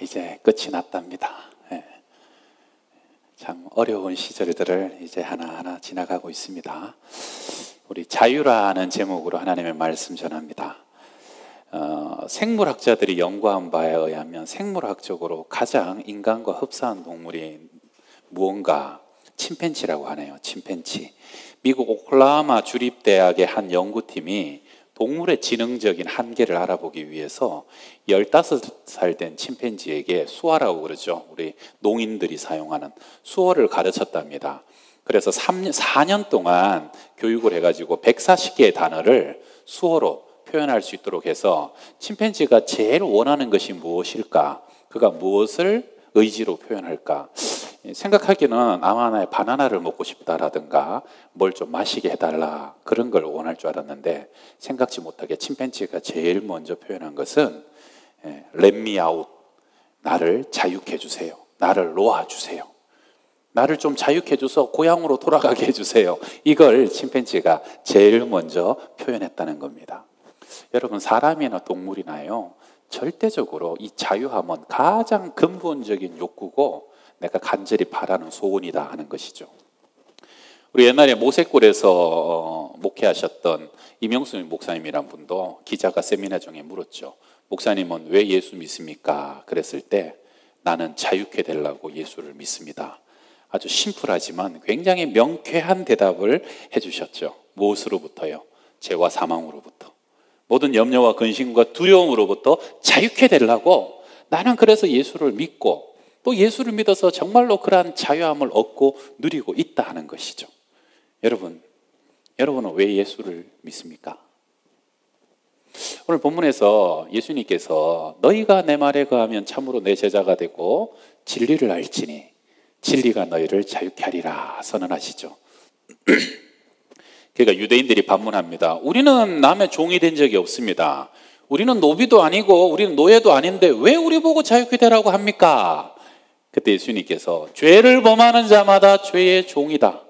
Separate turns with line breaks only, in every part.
이제 끝이 났답니다. 예. 참 어려운 시절들을 이제 하나하나 지나가고 있습니다. 우리 자유라는 제목으로 하나님의 말씀 전합니다. 생물학자들이 연구한 바에 의하면 생물학적으로 가장 인간과 흡사한 동물이 무언가 침팬지라고 하네요. 침팬지. 미국 오클라호마 주립대학의 한 연구팀이 동물의 지능적인 한계를 알아보기 위해서 15살 된 침팬지에게 수어라고 그러죠. 우리 농인들이 사용하는 수어를 가르쳤답니다. 그래서 4년 동안 교육을 해가지고 140개의 단어를 수어로 표현할 수 있도록 해서 침팬지가 제일 원하는 것이 무엇일까? 그가 무엇을 의지로 표현할까? 생각하기는 아마 나의 바나나를 먹고 싶다라든가 뭘 좀 마시게 해달라 그런 걸 원할 줄 알았는데 생각지 못하게 침팬지가 제일 먼저 표현한 것은 Let me out, 나를 자유케 해주세요, 나를 놓아주세요, 나를 좀 자유케 해줘서 고향으로 돌아가게 해주세요. 이걸 침팬지가 제일 먼저 표현했다는 겁니다. 여러분, 사람이나 동물이나요, 절대적으로 이 자유함은 가장 근본적인 욕구고 내가 간절히 바라는 소원이다 하는 것이죠. 우리 옛날에 모세골에서 목회하셨던 이명수 목사님이란 분도 기자가 세미나 중에 물었죠. 목사님은 왜 예수 믿습니까? 그랬을 때 나는 자유케 되려고 예수를 믿습니다. 아주 심플하지만 굉장히 명쾌한 대답을 해주셨죠. 무엇으로부터요? 죄와 사망으로부터, 모든 염려와 근심과 두려움으로부터 자유케 되려고 나는 그래서 예수를 믿고 또 예수를 믿어서 정말로 그러한 자유함을 얻고 누리고 있다 하는 것이죠. 여러분은 왜 예수를 믿습니까? 오늘 본문에서 예수님께서 너희가 내 말에 거하면 참으로 내 제자가 되고 진리를 알지니 진리가 너희를 자유케 하리라 선언하시죠. 그러니까 유대인들이 반문합니다. 우리는 남의 종이 된 적이 없습니다. 우리는 노비도 아니고 우리는 노예도 아닌데 왜 우리 보고 자유케 되라고 합니까? 그때 예수님께서 죄를 범하는 자마다 죄의 종이다.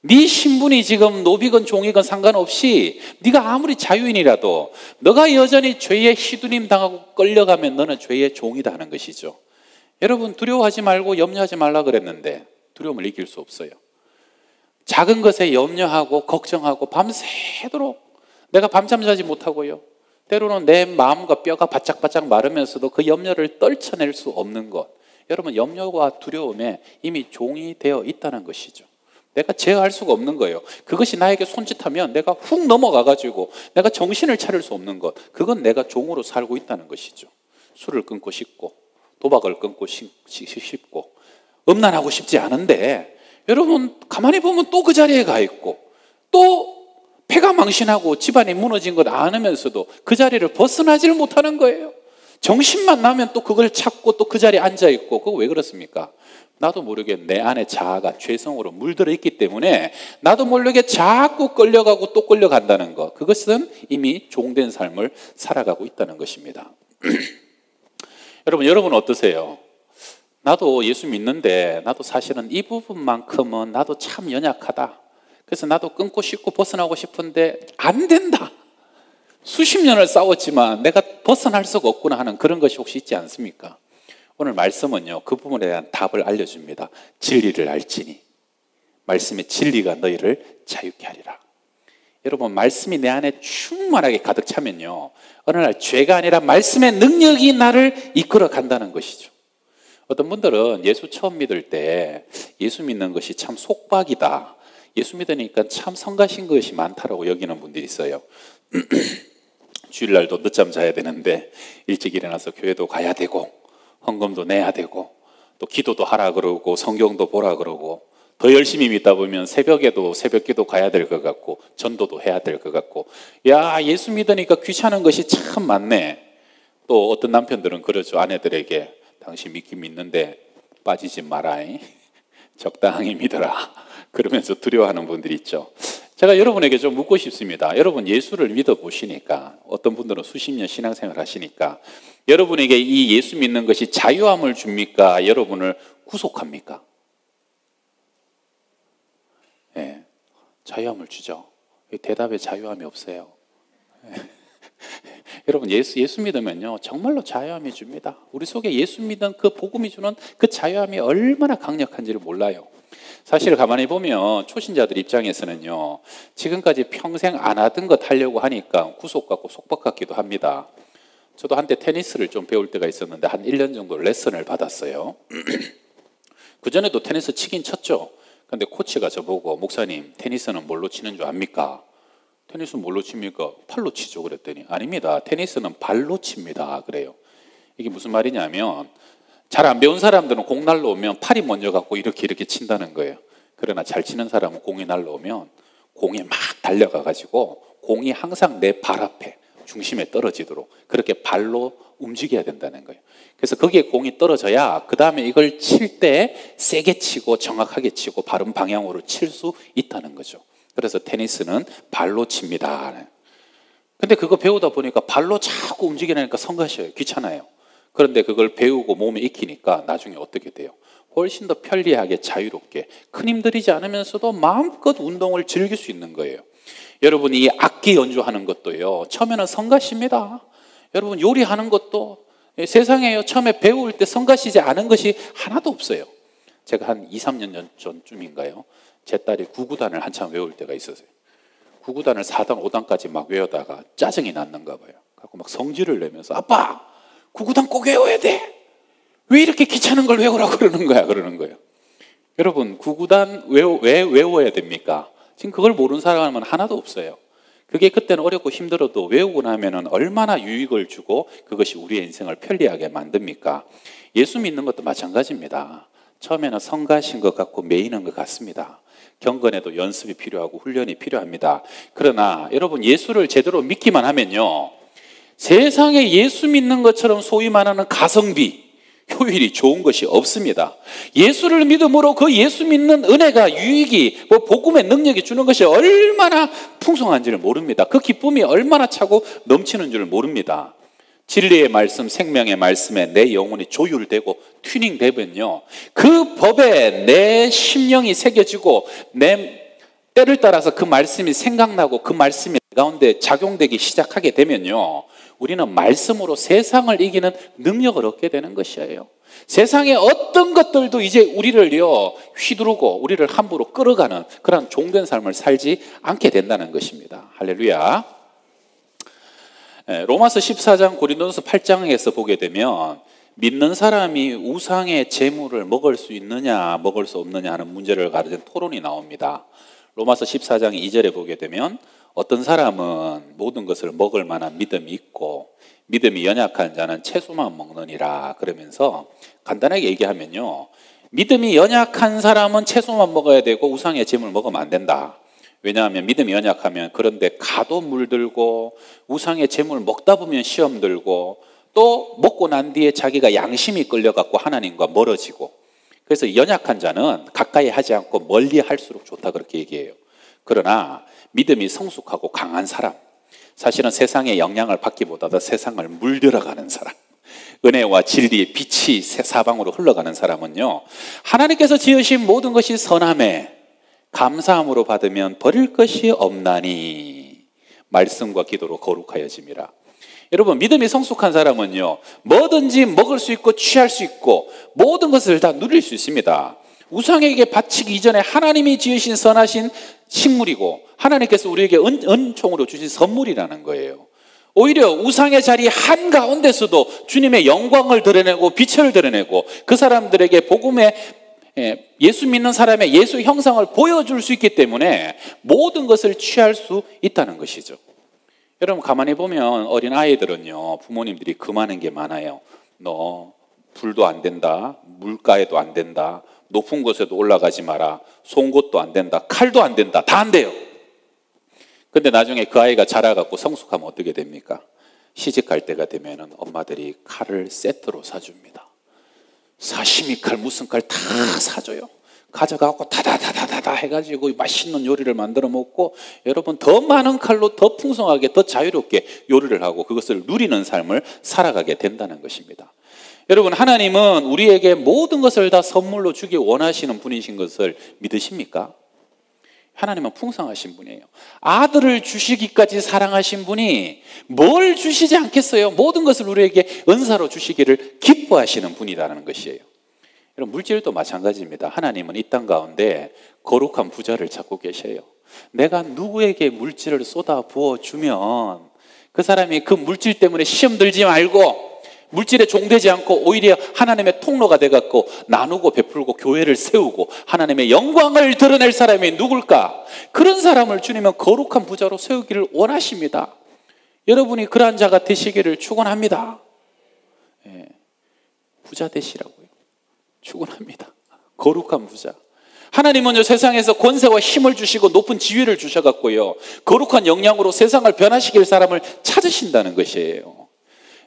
네 신분이 지금 노비건 종이건 상관없이 네가 아무리 자유인이라도 너가 여전히 죄에 휘두림 당하고 끌려가면 너는 죄의 종이다 하는 것이죠. 여러분, 두려워하지 말고 염려하지 말라 그랬는데 두려움을 이길 수 없어요. 작은 것에 염려하고 걱정하고 밤새도록 내가 밤잠 자지 못하고요, 때로는 내 마음과 뼈가 바짝바짝 마르면서도 그 염려를 떨쳐낼 수 없는 것, 여러분, 염려와 두려움에 이미 종이 되어 있다는 것이죠. 내가 제어할 수가 없는 거예요. 그것이 나에게 손짓하면 내가 훅 넘어가가지고 내가 정신을 차릴 수 없는 것, 그건 내가 종으로 살고 있다는 것이죠. 술을 끊고 싶고 도박을 끊고 싶고 음란하고 싶지 않은데 여러분, 가만히 보면 또 그 자리에 가 있고 또 패가 망신하고 집안이 무너진 것 아면서도 그 자리를 벗어나지를 못하는 거예요. 정신만 나면 또 그걸 찾고 또 그 자리에 앉아있고. 그거 왜 그렇습니까? 나도 모르게 내 안에 자아가 죄성으로 물들어 있기 때문에 나도 모르게 자꾸 끌려가고 또 끌려간다는 것, 그것은 이미 종된 삶을 살아가고 있다는 것입니다. 여러분 어떠세요? 나도 예수 믿는데 나도 사실은 이 부분만큼은 나도 참 연약하다. 그래서 나도 끊고 싶고 벗어나고 싶은데 안 된다. 수십 년을 싸웠지만 내가 벗어날 수가 없구나 하는 그런 것이 혹시 있지 않습니까? 오늘 말씀은요, 그 부분에 대한 답을 알려줍니다. 진리를 알지니 말씀의 진리가 너희를 자유케 하리라. 여러분, 말씀이 내 안에 충만하게 가득 차면요, 어느 날 죄가 아니라 말씀의 능력이 나를 이끌어 간다는 것이죠. 어떤 분들은 예수 처음 믿을 때 예수 믿는 것이 참 속박이다, 예수 믿으니까 참 성가신 것이 많다라고 여기는 분들이 있어요. 주일날도 늦잠 자야 되는데 일찍 일어나서 교회도 가야 되고 헌금도 내야 되고 또 기도도 하라 그러고 성경도 보라 그러고 더 열심히 믿다 보면 새벽에도 새벽기도 가야 될 것 같고 전도도 해야 될 것 같고, 야, 예수 믿으니까 귀찮은 것이 참 많네. 또 어떤 남편들은 그러죠. 아내들에게 당신 믿긴 믿는데 빠지지 마라, 적당히 믿어라, 그러면서 두려워하는 분들이 있죠. 제가 여러분에게 좀 묻고 싶습니다. 여러분, 예수를 믿어보시니까, 어떤 분들은 수십 년 신앙생활 하시니까 여러분에게 이 예수 믿는 것이 자유함을 줍니까? 여러분을 구속합니까? 네, 자유함을 주죠. 대답에 자유함이 없어요. 여러분 예수 믿으면요 정말로 자유함이 줍니다. 우리 속에 예수 믿은 그 복음이 주는 그 자유함이 얼마나 강력한지를 몰라요. 사실 가만히 보면 초신자들 입장에서는요 지금까지 평생 안 하던 것 하려고 하니까 구속 같고 속박 같기도 합니다. 저도 한때 테니스를 좀 배울 때가 있었는데 한 1년 정도 레슨을 받았어요. 그전에도 테니스 치긴 쳤죠. 근데 코치가 저보고 목사님 테니스는 뭘로 치는 줄 압니까? 테니스 뭘로 칩니까? 팔로 치죠 그랬더니 아닙니다. 테니스는 발로 칩니다 그래요. 이게 무슨 말이냐면 잘 안 배운 사람들은 공 날라오면 팔이 먼저 갖고 이렇게 친다는 거예요. 그러나 잘 치는 사람은 공이 날라오면 공에 막 달려가 가지고 공이 항상 내 발 앞에 중심에 떨어지도록 그렇게 발로 움직여야 된다는 거예요. 그래서 거기에 공이 떨어져야 그 다음에 이걸 칠 때 세게 치고 정확하게 치고 바른 방향으로 칠 수 있다는 거죠. 그래서 테니스는 발로 칩니다. 근데 그거 배우다 보니까 발로 자꾸 움직이니까 성가셔요. 귀찮아요. 그런데 그걸 배우고 몸에 익히니까 나중에 어떻게 돼요? 훨씬 더 편리하게 자유롭게 큰 힘 들이지 않으면서도 마음껏 운동을 즐길 수 있는 거예요. 여러분 이 악기 연주하는 것도요 처음에는 성가십니다. 여러분 요리하는 것도 세상에요 처음에 배울 때 성가시지 않은 것이 하나도 없어요. 제가 한 2, 3년 전쯤인가요 제 딸이 구구단을 한참 외울 때가 있었어요. 구구단을 4단, 5단까지 막 외우다가 짜증이 났는가 봐요. 그래서 막 성질을 내면서 아빠 구구단 꼭 외워야 돼. 왜 이렇게 귀찮은 걸 외우라고 그러는 거예요. 여러분 구구단 왜 외워야 됩니까? 지금 그걸 모르는 사람은 하나도 없어요. 그게 그때는 어렵고 힘들어도 외우고 나면은 얼마나 유익을 주고 그것이 우리의 인생을 편리하게 만듭니까? 예수 믿는 것도 마찬가지입니다. 처음에는 성가신 것 같고 매이는 것 같습니다. 경건에도 연습이 필요하고 훈련이 필요합니다. 그러나 여러분 예수를 제대로 믿기만 하면요 세상에 예수 믿는 것처럼 소위 말하는 가성비 효율이 좋은 것이 없습니다. 예수를 믿음으로 그 예수 믿는 은혜가 유익이 복음의 능력이 주는 것이 얼마나 풍성한지를 모릅니다. 그 기쁨이 얼마나 차고 넘치는 줄 모릅니다. 진리의 말씀, 생명의 말씀에 내 영혼이 조율되고 튜닝되면요 그 법에 내 심령이 새겨지고 내 때를 따라서 그 말씀이 생각나고 그 말씀이 내 가운데 작용되기 시작하게 되면요 우리는 말씀으로 세상을 이기는 능력을 얻게 되는 것이에요. 세상의 어떤 것들도 이제 우리를요 휘두르고 우리를 함부로 끌어가는 그런 종된 삶을 살지 않게 된다는 것입니다. 할렐루야. 로마서 14장 고린도전서 8장에서 보게 되면 믿는 사람이 우상의 재물을 먹을 수 있느냐 먹을 수 없느냐 하는 문제를 가르친 토론이 나옵니다. 로마서 14장 2절에 보게 되면 어떤 사람은 모든 것을 먹을 만한 믿음이 있고 믿음이 연약한 자는 채소만 먹느니라 그러면서 간단하게 얘기하면요 믿음이 연약한 사람은 채소만 먹어야 되고 우상의 재물을 먹으면 안 된다. 왜냐하면 믿음이 연약하면 그런데 가도 물들고 우상의 재물을 먹다 보면 시험 들고 또 먹고 난 뒤에 자기가 양심이 끌려갖고 하나님과 멀어지고 그래서 연약한 자는 가까이 하지 않고 멀리 할수록 좋다 그렇게 얘기해요. 그러나 믿음이 성숙하고 강한 사람 사실은 세상의 영향을 받기보다도 세상을 물들어가는 사람 은혜와 진리의 빛이 사방으로 흘러가는 사람은요 하나님께서 지으신 모든 것이 선함에 감사함으로 받으면 버릴 것이 없나니 말씀과 기도로 거룩하여짐이라. 여러분 믿음이 성숙한 사람은요 뭐든지 먹을 수 있고 취할 수 있고 모든 것을 다 누릴 수 있습니다. 우상에게 바치기 이전에 하나님이 지으신 선하신 식물이고 하나님께서 우리에게 은총으로 주신 선물이라는 거예요. 오히려 우상의 자리 한가운데서도 주님의 영광을 드러내고 빛을 드러내고 그 사람들에게 복음의 예수 믿는 사람의 예수 형상을 보여줄 수 있기 때문에 모든 것을 취할 수 있다는 것이죠. 여러분 가만히 보면 어린아이들은요 부모님들이 금하는 게 많아요. 너 불도 안 된다, 물가에도 안 된다, 높은 곳에도 올라가지 마라, 송곳도 안 된다, 칼도 안 된다, 다 안 돼요. 근데 나중에 그 아이가 자라갖고 성숙하면 어떻게 됩니까? 시집갈 때가 되면은 엄마들이 칼을 세트로 사줍니다. 사시미 칼 무슨 칼 다 사줘요. 가져가고 다다다다다 해가지고 맛있는 요리를 만들어 먹고 여러분 더 많은 칼로 더 풍성하게 더 자유롭게 요리를 하고 그것을 누리는 삶을 살아가게 된다는 것입니다. 여러분 하나님은 우리에게 모든 것을 다 선물로 주기 원하시는 분이신 것을 믿으십니까? 하나님은 풍성하신 분이에요. 아들을 주시기까지 사랑하신 분이 뭘 주시지 않겠어요? 모든 것을 우리에게 은사로 주시기를 기뻐하시는 분이라는 것이에요. 여러분, 물질도 마찬가지입니다. 하나님은 이 땅 가운데 거룩한 부자를 찾고 계셔요. 내가 누구에게 물질을 쏟아 부어주면 그 사람이 그 물질 때문에 시험 들지 말고 물질에 종되지 않고 오히려 하나님의 통로가 돼갖고 나누고 베풀고 교회를 세우고 하나님의 영광을 드러낼 사람이 누굴까? 그런 사람을 주님은 거룩한 부자로 세우기를 원하십니다. 여러분이 그러한 자가 되시기를 축원합니다. 예, 부자 되시라고요. 축원합니다. 거룩한 부자. 하나님은요, 세상에서 권세와 힘을 주시고 높은 지위를 주셔갖고요, 거룩한 영향으로 세상을 변화시킬 사람을 찾으신다는 것이에요.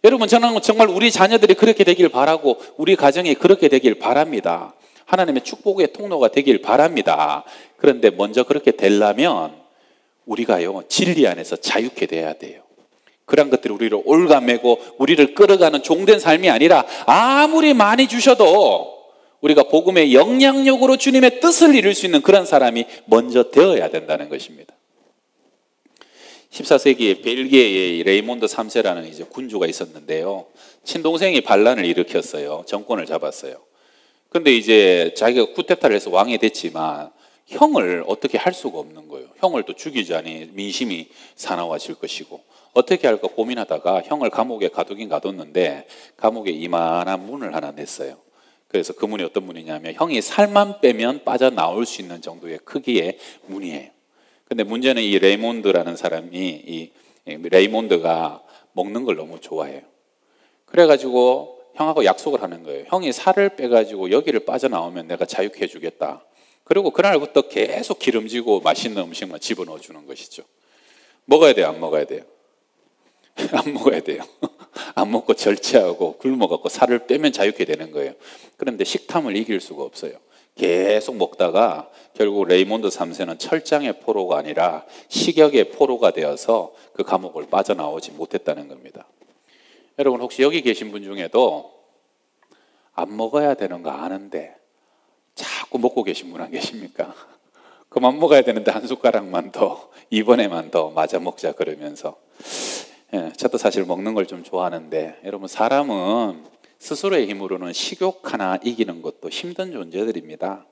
여러분, 저는 정말 우리 자녀들이 그렇게 되길 바라고 우리 가정이 그렇게 되길 바랍니다. 하나님의 축복의 통로가 되길 바랍니다. 그런데 먼저 그렇게 되려면 우리가요, 진리 안에서 자유케 돼야 돼요. 그런 것들이 우리를 올가매고 우리를 끌어가는 종된 삶이 아니라 아무리 많이 주셔도 우리가 복음의 영향력으로 주님의 뜻을 이룰 수 있는 그런 사람이 먼저 되어야 된다는 것입니다. 14세기에 벨기에의 레이몬드 3세라는 이제 군주가 있었는데요. 친동생이 반란을 일으켰어요. 정권을 잡았어요. 근데 이제 자기가 쿠데타를 해서 왕이 됐지만 형을 어떻게 할 수가 없는 거예요. 형을 또 죽이자니 민심이 사나워질 것이고 어떻게 할까 고민하다가 형을 감옥에 가두긴 가뒀는데 감옥에 이만한 문을 하나 냈어요. 그래서 그 문이 어떤 문이냐면 형이 살만 빼면 빠져나올 수 있는 정도의 크기의 문이에요. 근데 문제는 이 레이몬드라는 사람이 이 레이몬드가 먹는 걸 너무 좋아해요. 그래가지고 형하고 약속을 하는 거예요. 형이 살을 빼가지고 여기를 빠져나오면 내가 자유케 해주겠다. 그리고 그날부터 계속 기름지고 맛있는 음식만 집어넣어 주는 것이죠. 먹어야 돼요? 안 먹어야 돼요? 안 먹어야 돼요. 안 먹고 절제하고 굶어갖고 살을 빼면 자유케 되는 거예요. 그런데 식탐을 이길 수가 없어요. 계속 먹다가 결국 레이몬드 3세는 철장의 포로가 아니라 식역의 포로가 되어서 그 감옥을 빠져나오지 못했다는 겁니다. 여러분, 혹시 여기 계신 분 중에도 안 먹어야 되는 거 아는데 자꾸 먹고 계신 분 안 계십니까? 그만 먹어야 되는데 한 숟가락만 더, 이번에만 더 맞아 먹자 그러면서. 저도 사실 먹는 걸 좀 좋아하는데 여러분, 사람은 스스로의 힘으로는 식욕 하나 이기는 것도 힘든 존재들입니다.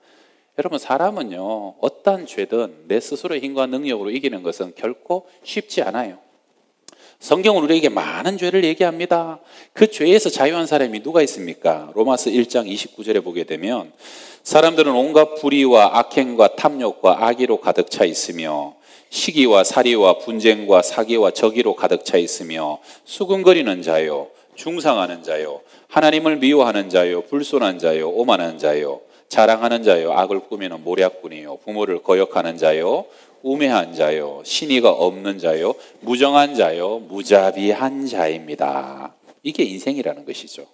여러분, 사람은요, 어떠한 죄든 내 스스로의 힘과 능력으로 이기는 것은 결코 쉽지 않아요. 성경은 우리에게 많은 죄를 얘기합니다. 그 죄에서 자유한 사람이 누가 있습니까? 로마서 1장 29절에 보게 되면 사람들은 온갖 불의와 악행과 탐욕과 악의로 가득 차 있으며 시기와 살이와 분쟁과 사기와 적의로 가득 차 있으며 수군거리는 자요, 중상하는 자요, 하나님을 미워하는 자요, 불손한 자요, 오만한 자요, 자랑하는 자요, 악을 꾸미는 모략꾼이요, 부모를 거역하는 자요, 우매한 자요, 신의가 없는 자요, 무정한 자요, 무자비한 자입니다. 이게 인생이라는 것이죠.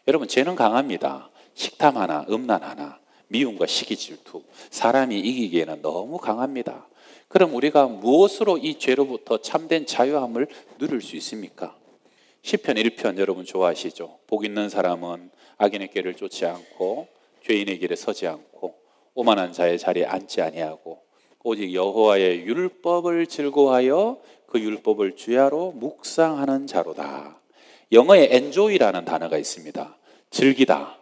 여러분, 죄는 강합니다. 식탐 하나, 음란 하나, 미움과 시기 질투, 사람이 이기기에는 너무 강합니다. 그럼 우리가 무엇으로 이 죄로부터 참된 자유함을 누릴 수 있습니까? 시편 1편 여러분 좋아하시죠? 복 있는 사람은 악인의 길을 쫓지 않고 죄인의 길에 서지 않고 오만한 자의 자리에 앉지 아니하고 오직 여호와의 율법을 즐거워하여 그 율법을 주야로 묵상하는 자로다. 영어에 enjoy라는 단어가 있습니다. 즐기다.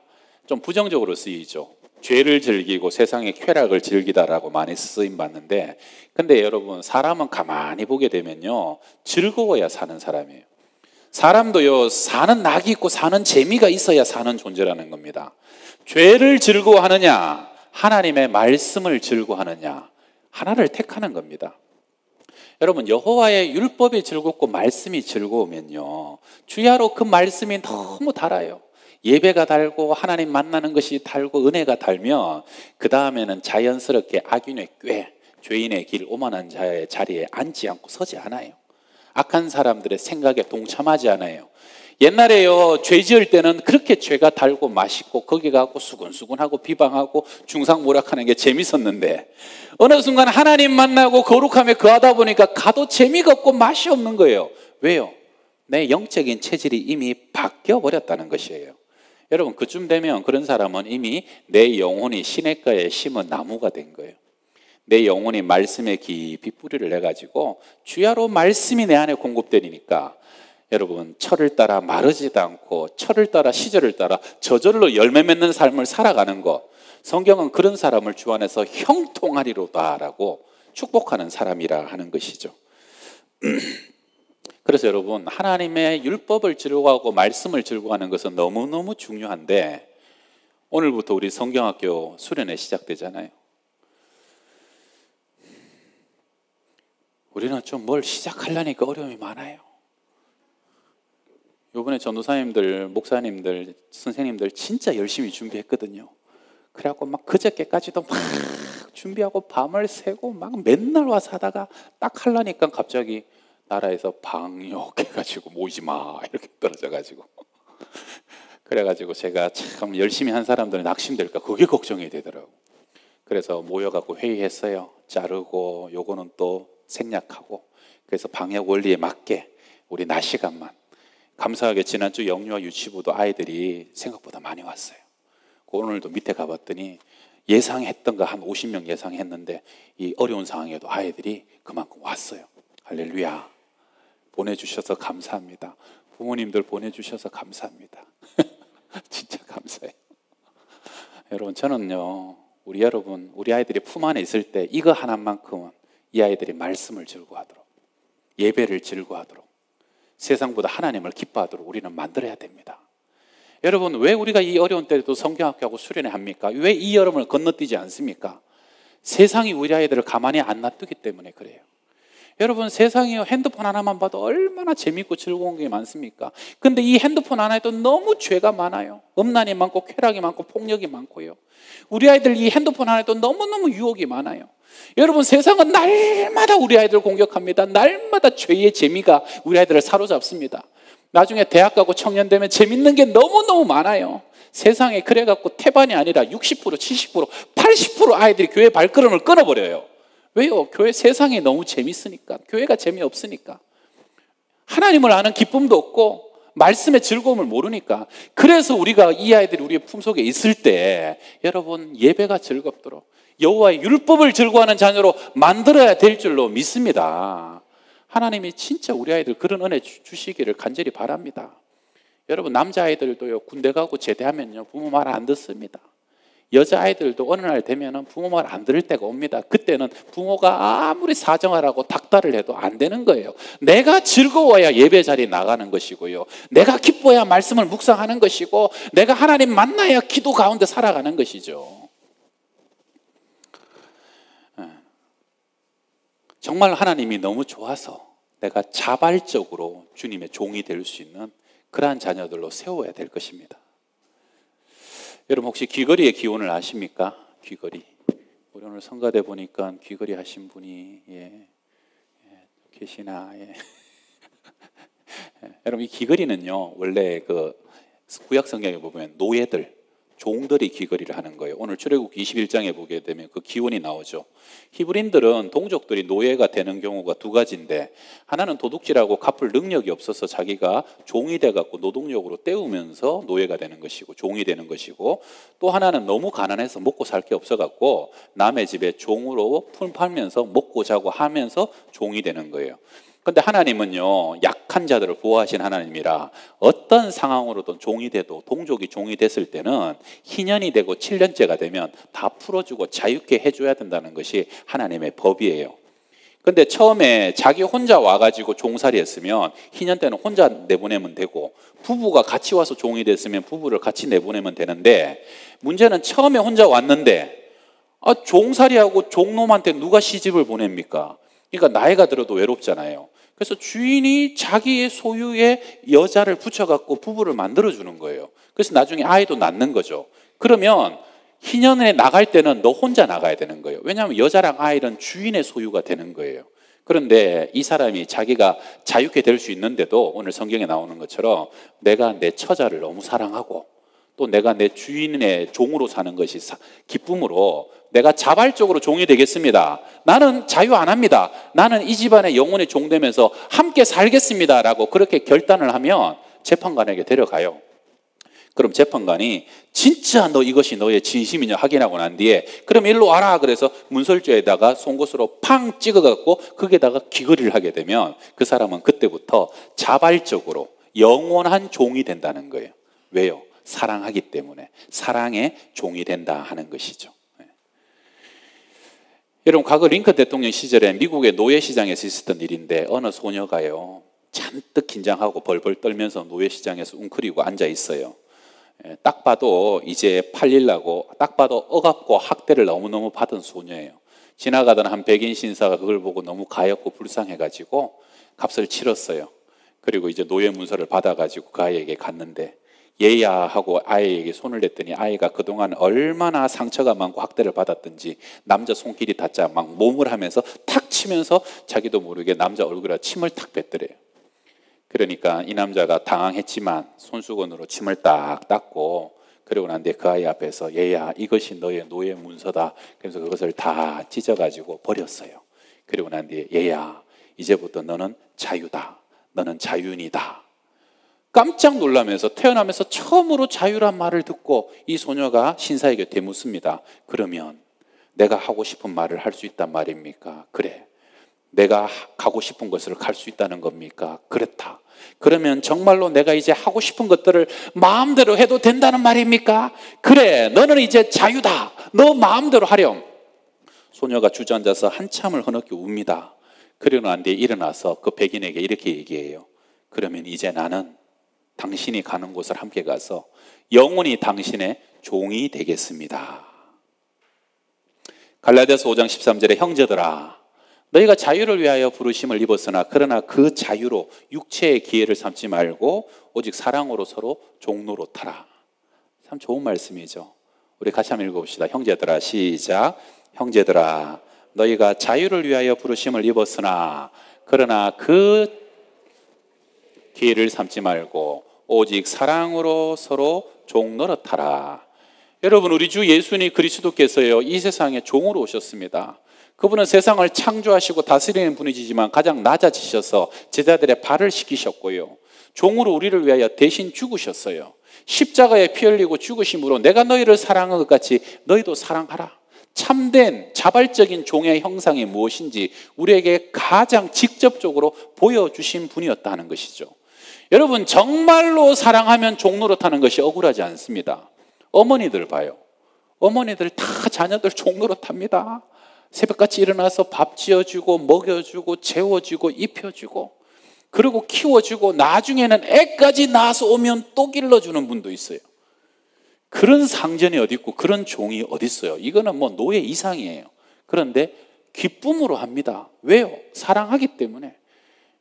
좀 부정적으로 쓰이죠. 죄를 즐기고 세상의 쾌락을 즐기다라고 많이 쓰임받는데, 근데 여러분, 사람은 가만히 보게 되면요, 즐거워야 사는 사람이에요. 사람도요, 사는 낙이 있고 사는 재미가 있어야 사는 존재라는 겁니다. 죄를 즐거워하느냐, 하나님의 말씀을 즐거워하느냐, 하나를 택하는 겁니다. 여러분, 여호와의 율법이 즐겁고 말씀이 즐거우면요, 주야로 그 말씀이 너무 달아요. 예배가 달고 하나님 만나는 것이 달고 은혜가 달면 그 다음에는 자연스럽게 악인의 꾀, 죄인의 길, 오만한 자의 자리에 앉지 않고 서지 않아요. 악한 사람들의 생각에 동참하지 않아요. 옛날에요, 죄 지을 때는 그렇게 죄가 달고 맛있고 거기 가고 수근수근하고 비방하고 중상모략하는 게 재밌었는데 어느 순간 하나님 만나고 거룩함에 거하다 보니까 가도 재미가 없고 맛이 없는 거예요. 왜요? 내 영적인 체질이 이미 바뀌어 버렸다는 것이에요. 여러분, 그쯤 되면 그런 사람은 이미 내 영혼이 시냇가에 심은 나무가 된 거예요. 내 영혼이 말씀에 깊이 뿌리를 내가지고 주야로 말씀이 내 안에 공급되니까 여러분 철을 따라 마르지도 않고 철을 따라 시절을 따라 저절로 열매 맺는 삶을 살아가는 것, 성경은 그런 사람을 주 안에서 형통하리로다라고 축복하는 사람이라 하는 것이죠. 그래서 여러분, 하나님의 율법을 즐거워하고 말씀을 즐거워하는 것은 너무너무 중요한데, 오늘부터 우리 성경학교 수련회 시작되잖아요. 우리는 좀 뭘 시작하려니까 어려움이 많아요. 이번에 전도사님들, 목사님들, 선생님들 진짜 열심히 준비했거든요. 그래갖고 막 그저께까지도 막 준비하고 밤을 새고 막 맨날 와서 하다가 딱 하려니까 갑자기 나라에서 방역해가지고 모이지 마 이렇게 떨어져가지고 그래가지고 제가 참 열심히 한 사람들은 낙심될까 그게 걱정이 되더라고. 그래서 모여갖고 회의했어요. 자르고 요거는 또 생략하고, 그래서 방역 원리에 맞게 우리 낮 시간만. 감사하게 지난주 영유아 유치부도 아이들이 생각보다 많이 왔어요. 오늘도 밑에 가봤더니 예상했던 거 한 50명 예상했는데 이 어려운 상황에도 아이들이 그만큼 왔어요. 할렐루야. 보내주셔서 감사합니다. 부모님들 보내주셔서 감사합니다. 진짜 감사해요. 여러분, 저는요, 우리 여러분, 우리 아이들이 품 안에 있을 때 이거 하나만큼은 이 아이들이 말씀을 즐거워하도록, 예배를 즐거워하도록, 세상보다 하나님을 기뻐하도록 우리는 만들어야 됩니다. 여러분, 왜 우리가 이 어려운 때에도 성경학교하고 수련회 합니까? 왜 이 여름을 건너뛰지 않습니까? 세상이 우리 아이들을 가만히 안 놔두기 때문에 그래요. 여러분, 세상이요, 핸드폰 하나만 봐도 얼마나 재밌고 즐거운 게 많습니까? 근데 이 핸드폰 하나에도 너무 죄가 많아요. 음란이 많고 쾌락이 많고 폭력이 많고요. 우리 아이들 이 핸드폰 하나에도 너무너무 유혹이 많아요. 여러분, 세상은 날마다 우리 아이들 공격합니다. 날마다 죄의 재미가 우리 아이들을 사로잡습니다. 나중에 대학 가고 청년 되면 재밌는 게 너무너무 많아요. 세상에 그래갖고 태반이 아니라 60%, 70%, 80% 아이들이 교회 발걸음을 끊어버려요. 왜요? 교회 세상이 너무 재밌으니까. 교회가 재미없으니까. 하나님을 아는 기쁨도 없고 말씀의 즐거움을 모르니까. 그래서 우리가 이 아이들이 우리의 품속에 있을 때 여러분, 예배가 즐겁도록 여호와의 율법을 즐거워하는 자녀로 만들어야 될 줄로 믿습니다. 하나님이 진짜 우리 아이들 그런 은혜 주시기를 간절히 바랍니다. 여러분, 남자아이들도요, 군대 가고 제대하면요, 부모 말 안 듣습니다. 여자아이들도 어느 날 되면 부모 말 안 들을 때가 옵니다. 그때는 부모가 아무리 사정하라고 닥달을 해도 안 되는 거예요. 내가 즐거워야 예배 자리에 나가는 것이고요, 내가 기뻐야 말씀을 묵상하는 것이고, 내가 하나님 만나야 기도 가운데 살아가는 것이죠. 정말 하나님이 너무 좋아서 내가 자발적으로 주님의 종이 될 수 있는 그러한 자녀들로 세워야 될 것입니다. 여러분, 혹시 귀걸이의 기원을 아십니까? 귀걸이. 우리 오늘 성가대 보니까 귀걸이 하신 분이 계시나. 여러분, 이 귀걸이는요, 원래 그 구약 성경에 보면 노예들, 종들이 귀걸이를 하는 거예요. 오늘 출애굽기 21장에 보게 되면 그 기원이 나오죠. 히브리인들은 동족들이 노예가 되는 경우가 두 가지인데, 하나는 도둑질하고 갚을 능력이 없어서 자기가 종이 돼갖고 노동력으로 때우면서 노예가 되는 것이고 종이 되는 것이고, 또 하나는 너무 가난해서 먹고 살 게 없어갖고 남의 집에 종으로 풀 팔면서 먹고 자고 하면서 종이 되는 거예요. 그런데 하나님은요, 약한 자들을 보호하신 하나님이라 어떤 상황으로든 종이 돼도, 동족이 종이 됐을 때는 희년이 되고 7년째가 되면 다 풀어주고 자유케 해줘야 된다는 것이 하나님의 법이에요. 그런데 처음에 자기 혼자 와가지고 종살이 했으면 희년 때는 혼자 내보내면 되고, 부부가 같이 와서 종이 됐으면 부부를 같이 내보내면 되는데, 문제는 처음에 혼자 왔는데 종살이하고 종놈한테 누가 시집을 보냅니까? 그러니까 나이가 들어도 외롭잖아요. 그래서 주인이 자기의 소유의 여자를 붙여갖고 부부를 만들어주는 거예요. 그래서 나중에 아이도 낳는 거죠. 그러면 희년에 나갈 때는 너 혼자 나가야 되는 거예요. 왜냐하면 여자랑 아이는 주인의 소유가 되는 거예요. 그런데 이 사람이 자기가 자유케 될 수 있는데도 오늘 성경에 나오는 것처럼 내가 내 처자를 너무 사랑하고 또 내가 내 주인의 종으로 사는 것이 기쁨으로 내가 자발적으로 종이 되겠습니다. 나는 자유 안 합니다. 나는 이 집안의 영혼의 종 되면서 함께 살겠습니다 라고 그렇게 결단을 하면 재판관에게 데려가요. 그럼 재판관이 진짜 너 이것이 너의 진심이냐 확인하고 난 뒤에 그럼 일로 와라 그래서 문설주에다가 송곳으로 팡 찍어갖고 거기에다가 귀걸이를 하게 되면 그 사람은 그때부터 자발적으로 영원한 종이 된다는 거예요. 왜요? 사랑하기 때문에. 사랑의 종이 된다 하는 것이죠. 여러분, 과거 링컨 대통령 시절에 미국의 노예시장에서 있었던 일인데 어느 소녀가요 잔뜩 긴장하고 벌벌 떨면서 노예시장에서 웅크리고 앉아 있어요. 딱 봐도 이제 팔리려고 딱 봐도 억압고 학대를 너무너무 받은 소녀예요. 지나가던 한 백인 신사가 그걸 보고 너무 가엾고 불쌍해가지고 값을 치렀어요. 그리고 이제 노예 문서를 받아가지고 그 아이에게 갔는데 얘야 하고 아이에게 손을 댔더니 아이가 그동안 얼마나 상처가 많고 학대를 받았던지 남자 손길이 닿자 막 몸을 하면서 탁 치면서 자기도 모르게 남자 얼굴에 침을 탁 뱉더래요. 그러니까 이 남자가 당황했지만 손수건으로 침을 딱 닦고 그러고 난 뒤에 그 아이 앞에서 얘야 이것이 너의 노예 문서다. 그래서 그것을 다 찢어가지고 버렸어요. 그리고 난 뒤에 얘야 이제부터 너는 자유다. 너는 자유인이다. 깜짝 놀라면서 태어나면서 처음으로 자유란 말을 듣고 이 소녀가 신사에게 되묻습니다. 그러면 내가 하고 싶은 말을 할 수 있단 말입니까? 그래. 내가 가고 싶은 것을 갈 수 있다는 겁니까? 그렇다. 그러면 정말로 내가 이제 하고 싶은 것들을 마음대로 해도 된다는 말입니까? 그래. 너는 이제 자유다. 너 마음대로 하렴. 소녀가 주저앉아서 한참을 흐느끼 웁니다. 그러고 난 뒤에 일어나서 그 백인에게 이렇게 얘기해요. 그러면 이제 나는 당신이 가는 곳을 함께 가서 영원히 당신의 종이 되겠습니다. 갈라디아서 5장 13절에 형제들아 너희가 자유를 위하여 부르심을 입었으나 그러나 그 자유로 육체의 기회를 삼지 말고 오직 사랑으로 서로 종노릇하라. 참 좋은 말씀이죠. 우리 같이 한번 읽어봅시다. 형제들아 시작. 형제들아 너희가 자유를 위하여 부르심을 입었으나 그러나 그 기회를 삼지 말고 오직 사랑으로 서로 종노릇하라. 여러분 우리 주 예수님 그리스도께서요 이 세상에 종으로 오셨습니다. 그분은 세상을 창조하시고 다스리는 분이시지만 가장 낮아지셔서 제자들의 발을 씻기셨고요. 종으로 우리를 위하여 대신 죽으셨어요. 십자가에 피 흘리고 죽으심으로 내가 너희를 사랑한 것 같이 너희도 사랑하라. 참된 자발적인 종의 형상이 무엇인지 우리에게 가장 직접적으로 보여주신 분이었다는 것이죠. 여러분 정말로 사랑하면 종노릇하는 것이 억울하지 않습니다. 어머니들 봐요. 어머니들 다 자녀들 종노릇합니다. 새벽같이 일어나서 밥 지어주고 먹여주고 재워주고 입혀주고 그리고 키워주고 나중에는 애까지 낳아서 오면 또 길러주는 분도 있어요. 그런 상전이 어디 있고 그런 종이 어디 있어요. 이거는 뭐 노예 이상이에요. 그런데 기쁨으로 합니다. 왜요? 사랑하기 때문에.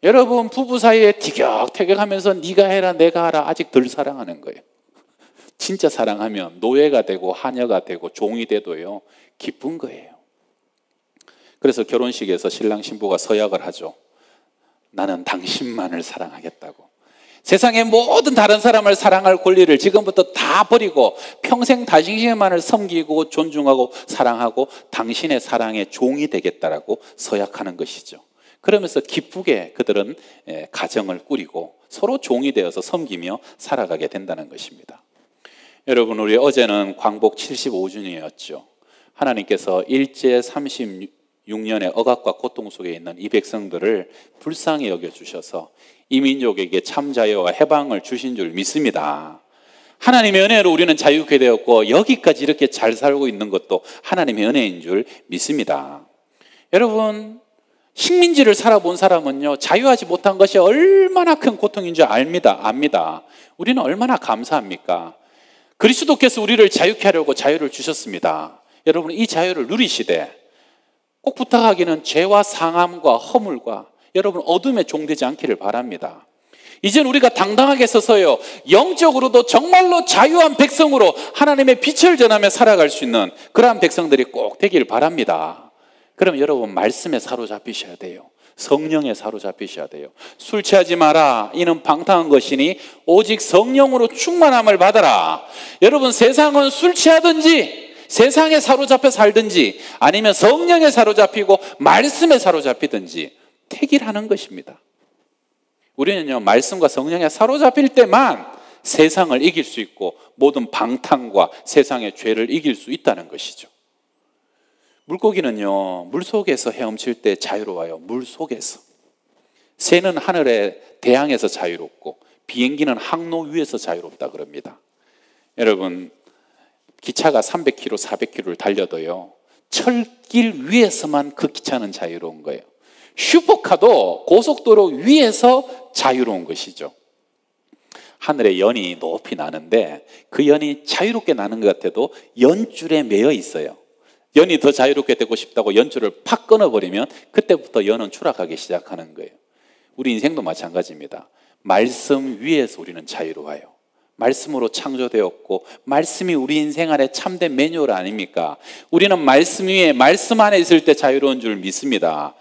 여러분 부부 사이에 티격태격하면서 네가 해라 내가 하라 아직 덜 사랑하는 거예요. 진짜 사랑하면 노예가 되고 하녀가 되고 종이 돼도요 기쁜 거예요. 그래서 결혼식에서 신랑 신부가 서약을 하죠. 나는 당신만을 사랑하겠다고. 세상의 모든 다른 사람을 사랑할 권리를 지금부터 다 버리고 평생 당신만을 섬기고 존중하고 사랑하고 당신의 사랑의 종이 되겠다라고 서약하는 것이죠. 그러면서 기쁘게 그들은 가정을 꾸리고 서로 종이 되어서 섬기며 살아가게 된다는 것입니다. 여러분 우리 어제는 광복 75주년이었죠. 하나님께서 일제 36년의 억압과 고통 속에 있는 이 백성들을 불쌍히 여겨주셔서 이 민족에게 참 자유와 해방을 주신 줄 믿습니다. 하나님의 은혜로 우리는 자유케 되었고 여기까지 이렇게 잘 살고 있는 것도 하나님의 은혜인 줄 믿습니다. 여러분 식민지를 살아본 사람은요 자유하지 못한 것이 얼마나 큰 고통인 줄 압니다. 우리는 얼마나 감사합니까? 그리스도께서 우리를 자유케 하려고 자유를 주셨습니다. 여러분 이 자유를 누리시되 꼭 부탁하기는 죄와 상함과 허물과 여러분 어둠에 종되지 않기를 바랍니다. 이젠 우리가 당당하게 서서요 영적으로도 정말로 자유한 백성으로 하나님의 빛을 전하며 살아갈 수 있는 그러한 백성들이 꼭 되길 바랍니다. 그럼 여러분 말씀에 사로잡히셔야 돼요. 성령에 사로잡히셔야 돼요. 술 취하지 마라. 이는 방탕한 것이니 오직 성령으로 충만함을 받아라. 여러분 세상은 술 취하든지 세상에 사로잡혀 살든지 아니면 성령에 사로잡히고 말씀에 사로잡히든지 택일하는 것입니다. 우리는요 말씀과 성령에 사로잡힐 때만 세상을 이길 수 있고 모든 방탕과 세상의 죄를 이길 수 있다는 것이죠. 물고기는요, 물속에서 헤엄칠 때 자유로워요. 물속에서. 새는 하늘의 대양에서 자유롭고 비행기는 항로 위에서 자유롭다 그럽니다. 여러분, 기차가 300km, 400km를 달려도요, 철길 위에서만 그 기차는 자유로운 거예요. 슈퍼카도 고속도로 위에서 자유로운 것이죠. 하늘에 연이 높이 나는데 그 연이 자유롭게 나는 것 같아도 연줄에 매여 있어요. 연이 더 자유롭게 되고 싶다고 연줄을 팍 끊어버리면 그때부터 연은 추락하기 시작하는 거예요. 우리 인생도 마찬가지입니다. 말씀 위에서 우리는 자유로워요. 말씀으로 창조되었고 말씀이 우리 인생 안에 참된 매뉴얼 아닙니까? 우리는 말씀 위에 말씀 안에 있을 때 자유로운 줄 믿습니다.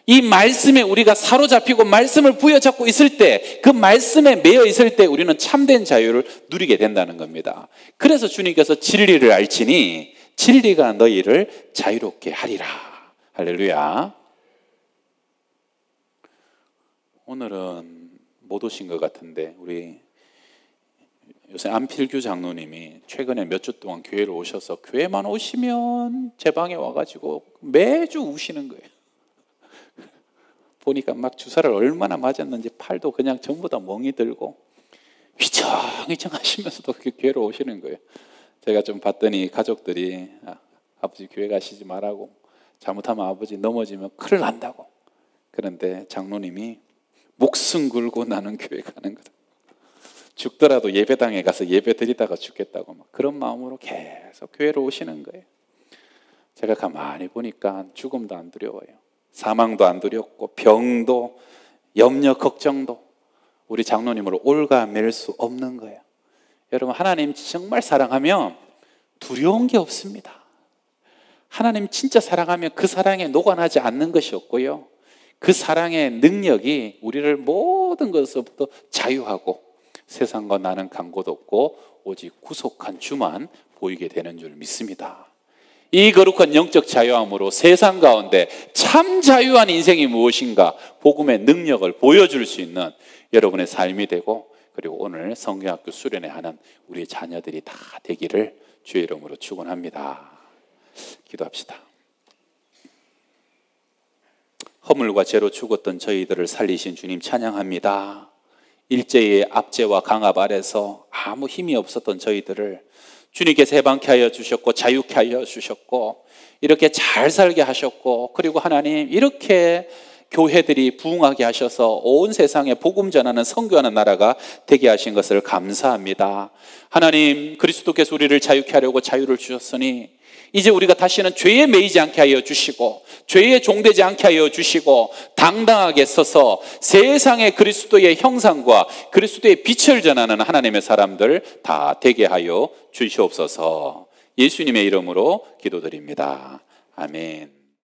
이 말씀에 우리가 사로잡히고 말씀을 부여잡고 있을 때, 그 말씀에 매여 있을 때 우리는 참된 자유를 누리게 된다는 겁니다. 그래서 주님께서 진리를 알지니 진리가 너희를 자유롭게 하리라. 할렐루야. 오늘은 못 오신 것 같은데 우리 요새 안필규 장로님이 최근에 몇 주 동안 교회를 오셔서 교회만 오시면 제 방에 와가지고 매주 우시는 거예요. 보니까 막 주사를 얼마나 맞았는지 팔도 그냥 전부 다 멍이 들고 휘청휘청 하시면서도 교회로 오시는 거예요. 제가 좀 봤더니 가족들이 아버지 교회 가시지 말라고, 잘못하면 아버지 넘어지면 큰일 난다고. 그런데 장로님이 목숨 걸고 나는 교회 가는 거다. 죽더라도 예배당에 가서 예배 드리다가 죽겠다고 막 그런 마음으로 계속 교회로 오시는 거예요. 제가 가만히 보니까 죽음도 안 두려워요. 사망도 안 두렵고 병도 염려 걱정도 우리 장로님을 올가맬 수 없는 거예요. 여러분, 하나님 정말 사랑하면 두려운 게 없습니다. 하나님 진짜 사랑하면 그 사랑에 녹아나지 않는 것이 없고요, 그 사랑의 능력이 우리를 모든 것에서부터 자유하고 세상과 나는 간곳 없고 오직 구속한 주만 보이게 되는 줄 믿습니다. 이 거룩한 영적 자유함으로 세상 가운데 참 자유한 인생이 무엇인가 복음의 능력을 보여줄 수 있는 여러분의 삶이 되고, 그리고 오늘 성경학교 수련회 하는 우리 자녀들이 다 되기를 주의 이름으로 축원합니다. 기도합시다. 허물과 죄로 죽었던 저희들을 살리신 주님 찬양합니다. 일제의 압제와 강압 아래서 아무 힘이 없었던 저희들을 주님께서 해방케 하여 주셨고 자유케 하여 주셨고 이렇게 잘 살게 하셨고, 그리고 하나님 이렇게 교회들이 부흥하게 하셔서 온 세상에 복음 전하는 선교하는 나라가 되게 하신 것을 감사합니다. 하나님, 그리스도께서 우리를 자유케 하려고 자유를 주셨으니 이제 우리가 다시는 죄에 매이지 않게 하여 주시고 죄에 종되지 않게 하여 주시고 당당하게 서서 세상의 그리스도의 형상과 그리스도의 빛을 전하는 하나님의 사람들 다 되게 하여 주시옵소서. 예수님의 이름으로 기도드립니다. 아멘.